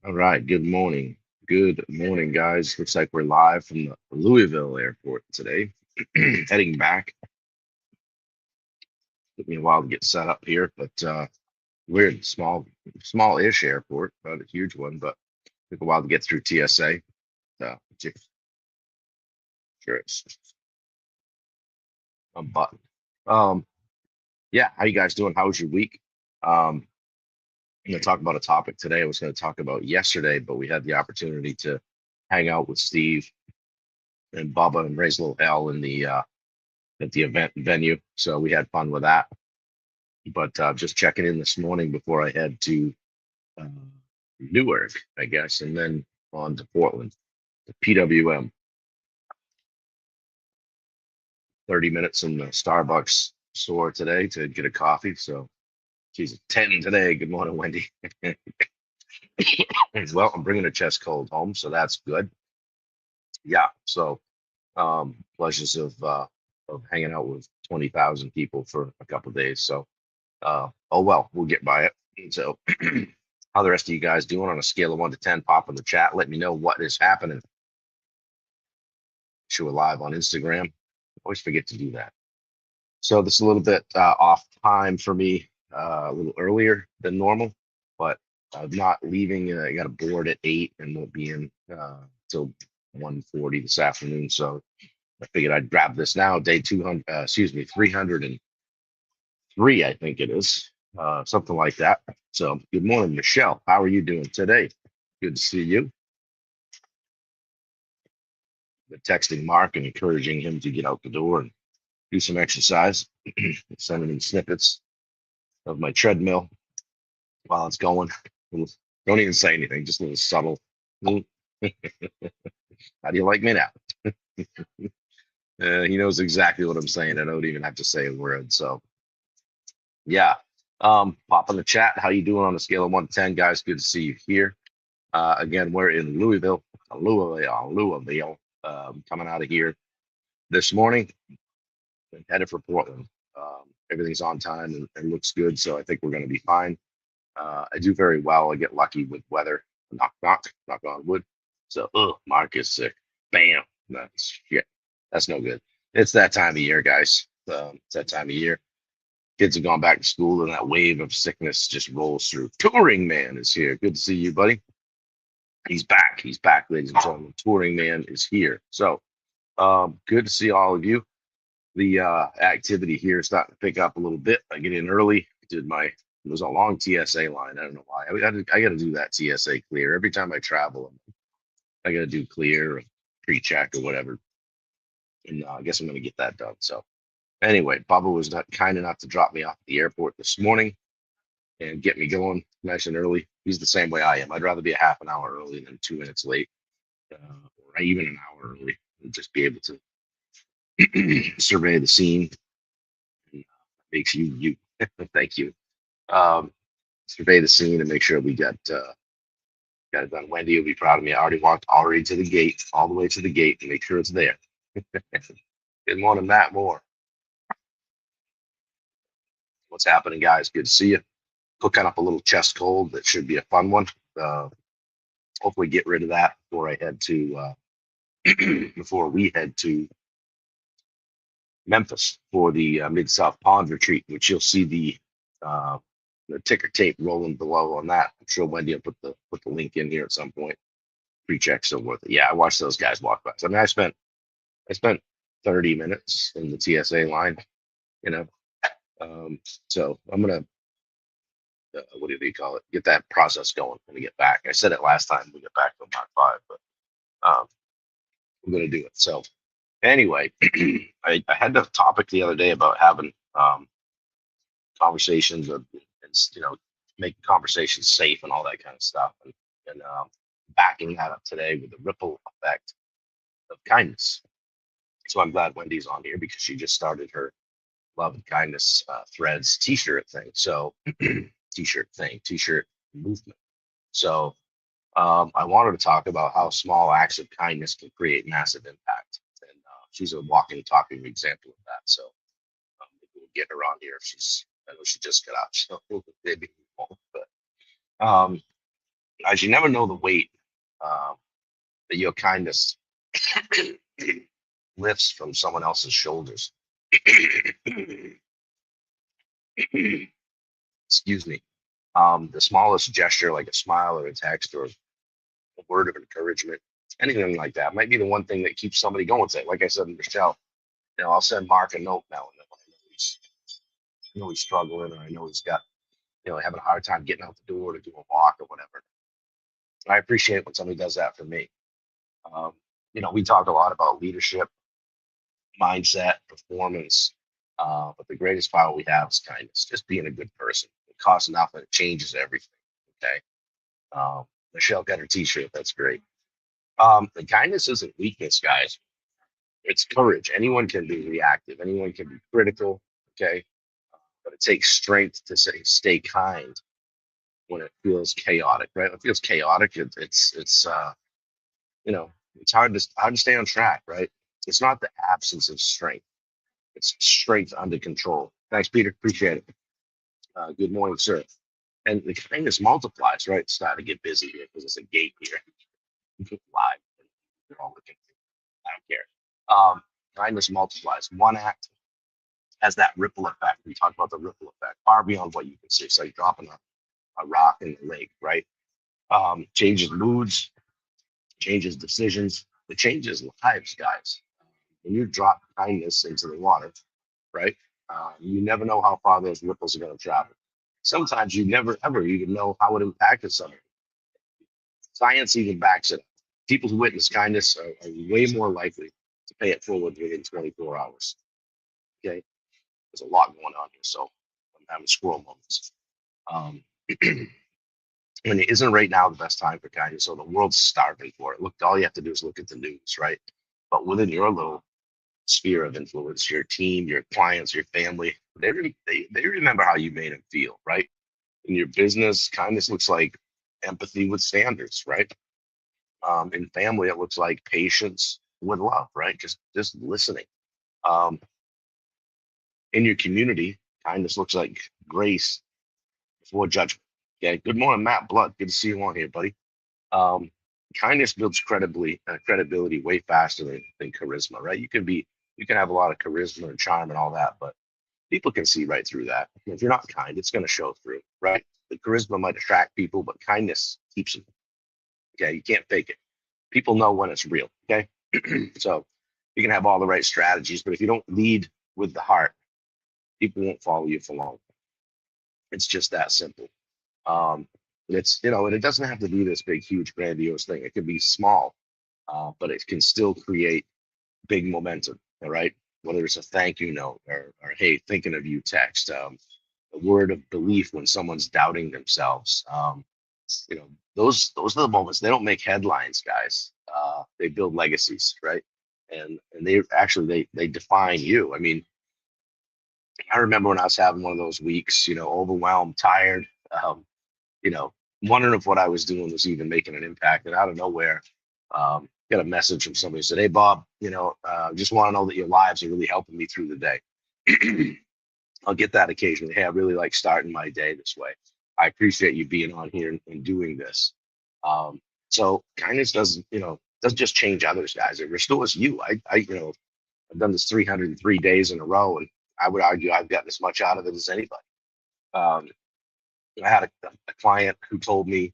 All right. Good morning. Good morning, guys. Looks like we're live from the Louisville airport today. Heading back. Took me a while to get set up here, but weird, small-ish airport, not a huge one, but took a while to get through TSA. Sure, it's a button. Um, yeah. How you guys doing? How was your week? Um, I'm going to talk about a topic today. I was going to talk about yesterday, but we had the opportunity to hang out with Steve and Bubba and raise a little hell in the at the event venue. So we had fun with that. But just checking in this morning before I head to uh, Newark, I guess, and then on to Portland, the PWM. 30 minutes in the Starbucks store today to get a coffee. So she's 10 today. Good morning, Wendy. Well, I'm bringing a chest cold home, so that's good. Yeah. So pleasures of hanging out with 20,000 people for a couple of days. So oh well, we'll get by it. So how the rest of you guys doing on a scale of 1 to 10? Pop in the chat. Let me know what is happening. Sure, we're live on Instagram. Always forget to do that. So this is a little bit off time for me, a little earlier than normal, but I'm not leaving. I got a board at 8 and won't be in till 1:40 this afternoon. So I figured I'd grab this now. Day 200, excuse me, 303, I think it is, something like that. So good morning, Michelle. How are you doing today? Good to see you. Texting Mark and encouraging him to get out the door and do some exercise. Sending him snippets of my treadmill while it's going. Don't even say anything, just a little subtle. "Mm, How do you like me now?" He knows exactly what I'm saying. I don't even have to say a word. So yeah. Pop in the chat. How you doing on a scale of 1 to 10, guys? Good to see you here. Again, we're in Louisville, coming out of here this morning and headed for Portland. Everything's on time and looks good, so I think we're going to be fine. I do very well. I get lucky with weather. Knock, knock, knock on wood. So, Mark is sick. Bam. That's shit. That's no good. It's that time of year, guys. It's that time of year. Kids have gone back to school, and that wave of sickness just rolls through. Touring Man is here. Good to see you, buddy. He's back. He's back, ladies and gentlemen. Touring Man is here. So, good to see all of you. The activity here is starting to pick up a little bit. I get in early. Did my It was a long TSA line. I don't know why. I got to do that TSA clear every time I travel. I got to do clear or pre-check or whatever, and I guess I'm going to get that done. So anyway, Bubba was not kind enough to drop me off at the airport this morning and get me going nice and early. He's the same way I am. I'd rather be a half an hour early than 2 minutes late, or even an hour early, and just be able to survey the scene. Makes you. Thank you. Um, Survey the scene and make sure we got it done. Wendy will be proud of me. I already walked already to the gate, all the way to the gate, to make sure it's there. Good morning, Matt Moore. What's happening, guys? Good to see you. Cooking up a little chest cold. That should be a fun one. Hopefully, get rid of that before I head to before we head to Memphis for the Mid South Pond retreat, which you'll see the ticker tape rolling below on that. I'm sure Wendy will put the link in here at some point. Pre-check still worth it. Yeah, I watched those guys walk by. So, I mean, I spent 30 minutes in the TSA line, you know. So I'm gonna what do they call it? Get that process going when we get back. I said it last time we get back to Mach 5, but um, I'm gonna do it. So anyway, I had the topic the other day about having conversations and making conversations safe and all that kind of stuff, and backing that up today with the ripple effect of kindness. So I'm glad Wendy's on here because she just started her love and kindness threads t-shirt thing. So t-shirt movement. So I wanted to talk about how small acts of kindness can create massive impact. And she's a walking, talking example of that. So maybe we'll get her on here if I know she just got out. So maybe we won't. But Guys, you never know the weight that your kindness lifts from someone else's shoulders. Excuse me. The smallest gesture, like a smile or a text or a word of encouragement, anything like that, might be the one thing that keeps somebody going. Say, like I said to Michelle, I'll send Mark a note now and then when I know he's struggling, or I know he's got, having a hard time getting out the door to do a walk or whatever. I appreciate when somebody does that for me. Um, we talk a lot about leadership, mindset, performance, but the greatest power we have is kindness. Just being a good person. It costs nothing. It changes everything. Okay. Michelle got her T-shirt. That's great. The kindness isn't weakness, guys. It's courage. Anyone can be reactive. Anyone can be critical. Okay, but it takes strength to say stay kind when it feels chaotic. Right? When it feels chaotic. It's hard to stay on track. Right? It's not the absence of strength. It's strength under control. Thanks, Peter. Appreciate it. Good morning, sir. And the kindness multiplies. Right? It's starting to get busy here because it's a gate here. Live. They're all looking. I don't care. Kindness multiplies. One act has that ripple effect. We talk about the ripple effect, far beyond what you can see. So you're dropping a rock in the lake, right? Changes moods, changes decisions, it changes lives, guys. When you drop kindness into the water, right? You never know how far those ripples are going to travel. Sometimes you never ever even know how it impacted somebody. Science even backs it up. People who witness kindness are way more likely to pay it forward within 24 hours. Okay, there's a lot going on here, so I'm having squirrel moments. Um, and it isn't right now the best time for kindness, so the world's starving for it. Look, all you have to do is look at the news, right? But within your little sphere of influence, your team, your clients, your family, they remember how you made them feel, right? In your business, kindness looks like empathy with standards, right? In family, it looks like patience with love, right? Just listening. Um, in your community, kindness looks like grace before judgment. Okay. Good morning, Matt Blood. Good to see you on here, buddy. Um, Kindness builds credibility way faster than charisma, right? You can have a lot of charisma and charm and all that, but people can see right through that. If you're not kind, it's going to show through, right? The charisma might attract people, but kindness keeps them. Okay, you can't fake it. People know when it's real. Okay, so you can have all the right strategies, but if you don't lead with the heart, people won't follow you for long. It's just that simple. Um, and it doesn't have to be this big, huge, grandiose thing. It can be small, but it can still create big momentum. All right, whether it's a thank you note or hey, thinking of you text, a word of belief when someone's doubting themselves. Those are the moments. They don't make headlines, guys. They build legacies, right? And they actually they define you. I mean, I remember when I was having one of those weeks, overwhelmed, tired, um, you know, wondering if what I was doing was even making an impact. And out of nowhere, got a message from somebody who said, "Hey, Bob, just want to know that your lives are really helping me through the day." I'll get that occasionally. Hey, I really like starting my day this way. I appreciate you being on here and doing this. Um, so kindness doesn't just change others, guys. It restores you. I've done this 303 days in a row, and I would argue I've gotten as much out of it as anybody. Um, I had a client who told me,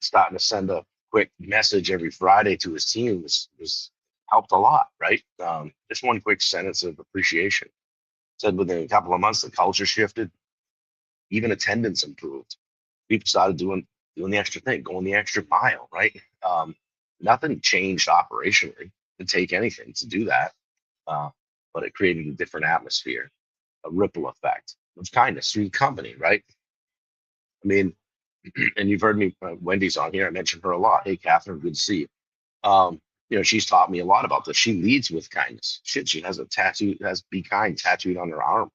starting to send a quick message every Friday to his team was helped a lot, right? Just one quick sentence of appreciation. Said within a couple of months, the culture shifted, even attendance improved. People started doing the extra thing, going the extra mile, right? Um, Nothing changed operationally to take anything to do that, uh, but it created a different atmosphere, a ripple effect of kindness through the company, right? I mean, and you've heard me, Wendy's on here. I mentioned her a lot. Hey, Catherine, good to see you. She's taught me a lot about this. She leads with kindness. Shit, she has a tattoo, has "Be Kind" tattooed on her arm.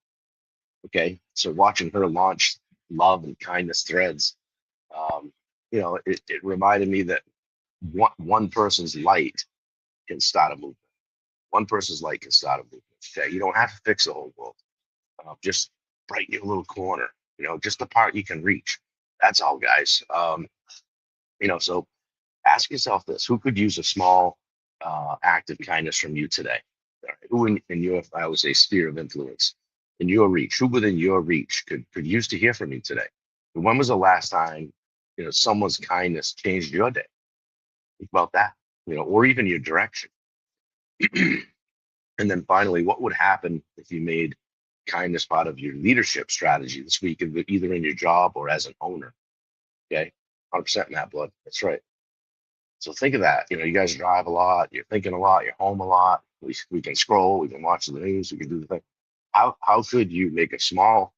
Okay, so watching her launch love and kindness threads, um, it reminded me that one person's light can start a movement. One person's light can start a movement. Okay, you don't have to fix the whole world. Just brighten your little corner. Just the part you can reach. That's all, guys. So ask yourself this: who could use a small act of kindness from you today? All right, who in your, I would say, sphere of influence, in your reach, who within your reach could use to hear from you today? When was the last time someone's kindness changed your day? Think about that, or even your direction. And then finally, what would happen if you made kindness part of your leadership strategy this week, either in your job or as an owner? Okay, 100% Matt Blood. That's right. So think of that. You guys drive a lot, you're thinking a lot, you're home a lot. We can scroll, we can watch the news, we can do the thing. How could you make a small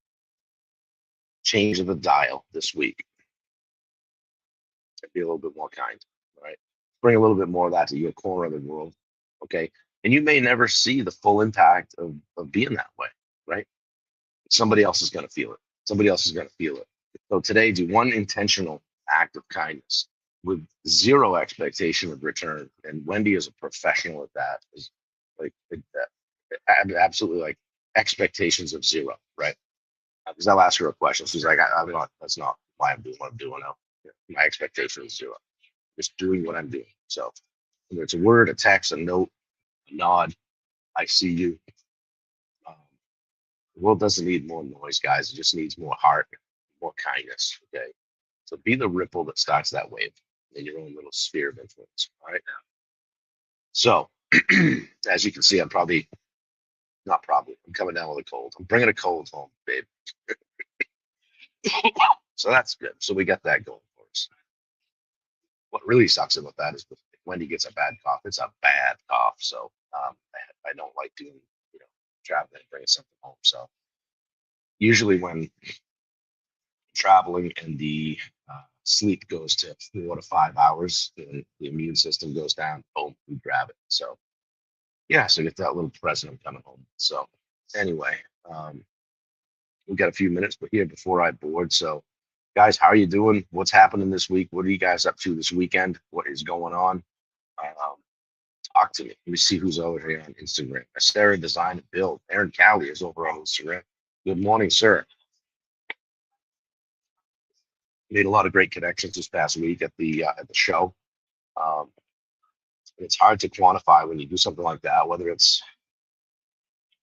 change of the dial this week and be a little bit more kind? Right. Bring a little bit more of that to your corner of the world. Okay. And you may never see the full impact of being that way, right? Somebody else is going to feel it. Somebody else is going to feel it. So today, do one intentional act of kindness with zero expectation of return. And Wendy is a professional at that. Is like absolutely like expectations of zero, right? Because I'll ask her a question. She's like, I'm not. That's not why I'm doing what I'm doing now. My expectation is zero. Just doing what I'm doing. So whether it's a word, a text, a note, a nod, I see you. Um, the world doesn't need more noise, guys. It just needs more heart, more kindness. Okay. So be the ripple that starts that wave in your own little sphere of influence. All right. So as you can see, I'm probably not probably. I'm coming down with a cold. I'm bringing a cold home, babe. So that's good. So we got that going for us. What really sucks about that is if Wendy gets a bad cough, it's a bad cough. So I don't like doing, traveling and bringing something home. So usually when traveling and the sleep goes to 4 to 5 hours, the immune system goes down, boom, we grab it. So yeah, so get that little present I'm coming home. So anyway, we've got a few minutes but here before I board. So guys, how are you doing? What's happening this week? What are you guys up to this weekend? What is going on? Um, talk to me. Let me see who's over here on Instagram. Sarah Design and Build. Aaron Callie is over on Instagram. Good morning, sir. Made a lot of great connections this past week at the show. Um, it's hard to quantify when you do something like that, whether it's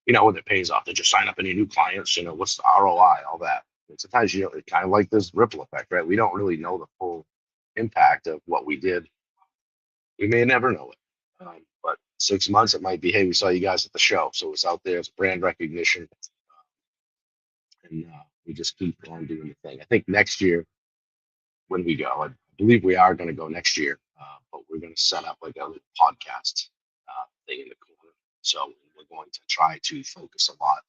whether it pays off. Did you sign up any new clients? What's the ROI? All that. And sometimes it kind of like this ripple effect, right? We don't really know the full impact of what we did. We may never know it. But 6 months, it might be, hey, we saw you guys at the show, so it's out there. It's brand recognition, and we just keep on doing the thing. I think next year when we go, I believe we are going to go next year, but we're going to set up like a little podcast thing in the corner. So we're going to try to focus a lot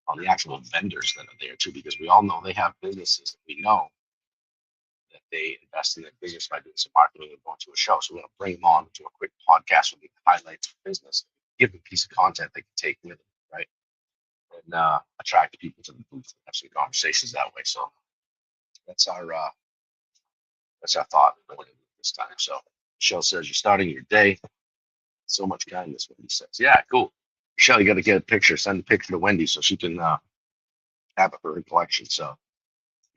on the actual vendors that are there too, because we all know they have businesses that we know that they invest in their business by doing some marketing and going to a show. So we're going to bring them on to a quick podcast with the highlights of business, give them a piece of content they can take with them, right? And attract people to the booth and have some conversations that way. So that's our thought going into this time. So Michelle says you're starting your day. So much kindness, Wendy says. Yeah, cool. Michelle, you got to get a picture. Send a picture to Wendy so she can have it for her collection. So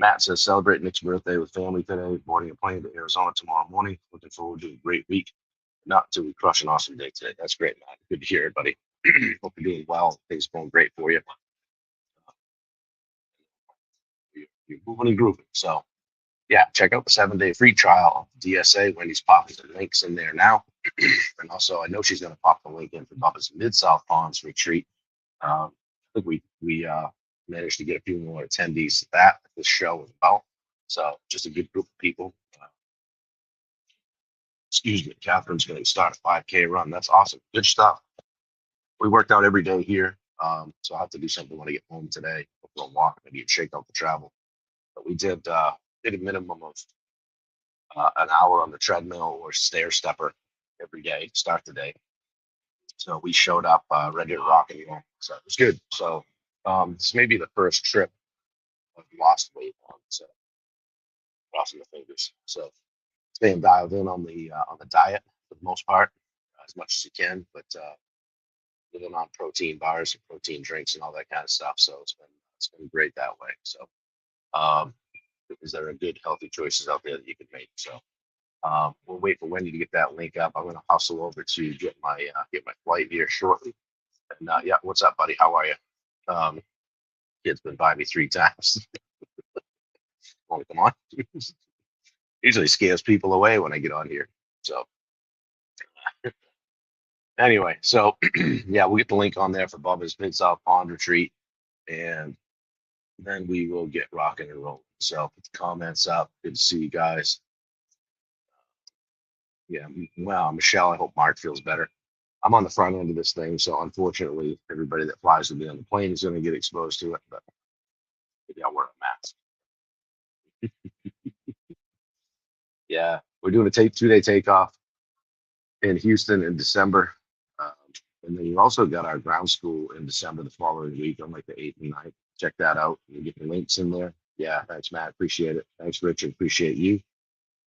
Matt says celebrate Nick's birthday with family today. Boarding a plane to Arizona tomorrow morning. Looking forward to a great week. Not until we crush an awesome day today. That's great, Matt. Good to hear it, buddy. Hope you're doing well. Things going great for you. You're moving and grooving. So yeah, check out the 7-day free trial of DSA. Wendy's popping the links in there now. And also, I know she's going to pop the link in for Bubba's Mid-South Ponds retreat. I think we managed to get a few more attendees to that at this show as well. So just a good group of people. Excuse me, Catherine's going to start a 5K run. That's awesome. Good stuff. We worked out every day here. So I'll have to do something when I get home today. Go walk, maybe shake out the travel. But we did a minimum of an hour on the treadmill or stair stepper every day, start the day. So we showed up ready to rock and roll. So it was good. So this may be the first trip I've lost weight on. So crossing the fingers. So staying dialed in on the diet for the most part, as much as you can, but living on protein bars and protein drinks and all that kind of stuff. So it's been great that way. So Is there are good healthy choices out there that you can make? So we'll wait for Wendy to get that link up. I'm gonna hustle over to get my flight here shortly. And yeah, what's up, buddy? How are you? Kid's been by me 3 times. Oh, come on. Usually scares people away when I get on here. So anyway, so yeah, we'll get the link on there for Bubba's Mid South Pond retreat, and then we will get rocking and rolling. So put the comments up. Good to see you guys. Yeah, well, Michelle, I hope Mark feels better. I'm on the front end of this thing, so unfortunately, everybody that flies with me on the plane is going to get exposed to it. But maybe I'll wear a mask. Yeah, we're doing a 2-day takeoff in Houston in December. Um, and then we also got our ground school in December the following week on like the 8th and 9th. Check that out. We'll get the links in there. Yeah, thanks, Matt. Appreciate it. Thanks, Richard. Appreciate you.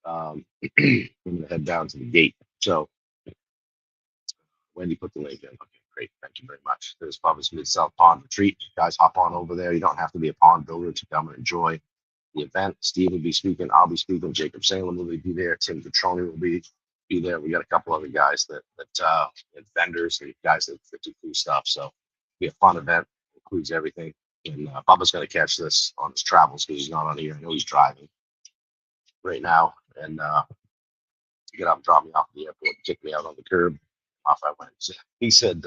I'm going to head down to the gate. So, Wendy put the link in. Okay, great. Thank you very much. There's Bubba's Mid South Pond Retreat. Guys, hop on over there. You don't have to be a pond builder to come and enjoy the event. Steve will be speaking. I'll be speaking. Jacob Salem will be there. Tim Petroni will be there. We got a couple other guys and vendors and guys that do cool stuff. So it'll be a fun event. Includes everything. And Bubba's going to catch this on his travels because he's not on here. I know he's driving right now. And get up and drop me off at the airport, kick me out on the curb. Off I went. So he said,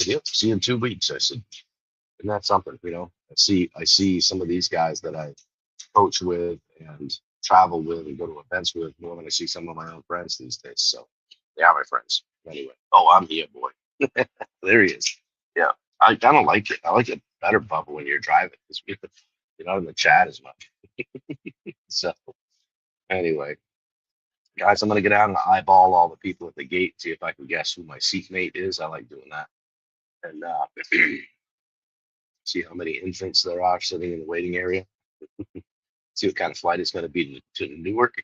yep, see you in 2 weeks. I said, isn't that something? I see some of these guys that I coach with and travel with and go to events with more than I see some of my own friends these days. So they are my friends. Anyway, oh, I'm here, boy. There he is. Yeah, I kind of like it. I like it better, Bubba, when you're driving because you're not in the chat as much. So anyway, guys, I'm gonna get out and eyeball all the people at the gate, see if I can guess who my seatmate is. I like doing that, and see how many infants there are sitting in the waiting area. See what kind of flight it's going to be to Newark,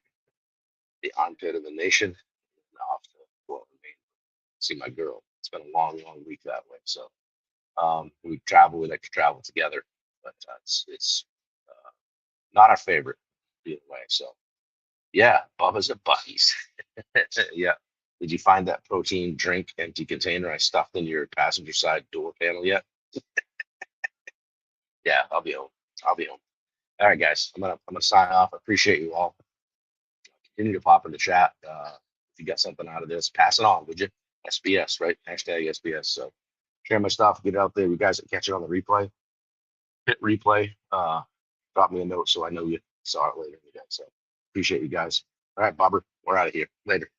the armpit of the nation, and off to Portland, Maine. See my girl. It's been a long, long week that way. So we like to travel together, but it's not our favorite either way. So yeah, Bubba's at Bucky's. Yeah. Did you find that protein drink empty container I stuffed in your passenger side door panel yet? Yeah, I'll be home. I'll be home. All right, guys. I'm gonna sign off. I appreciate you all. Continue to pop in the chat. If you got something out of this, pass it on, would you? SBS, right? Hashtag SBS. So share my stuff, get it out there. You guys that catch it on the replay, hit replay. Drop me a note so I know you saw it later. So appreciate you guys. All right, Bobber, we're out of here. Later.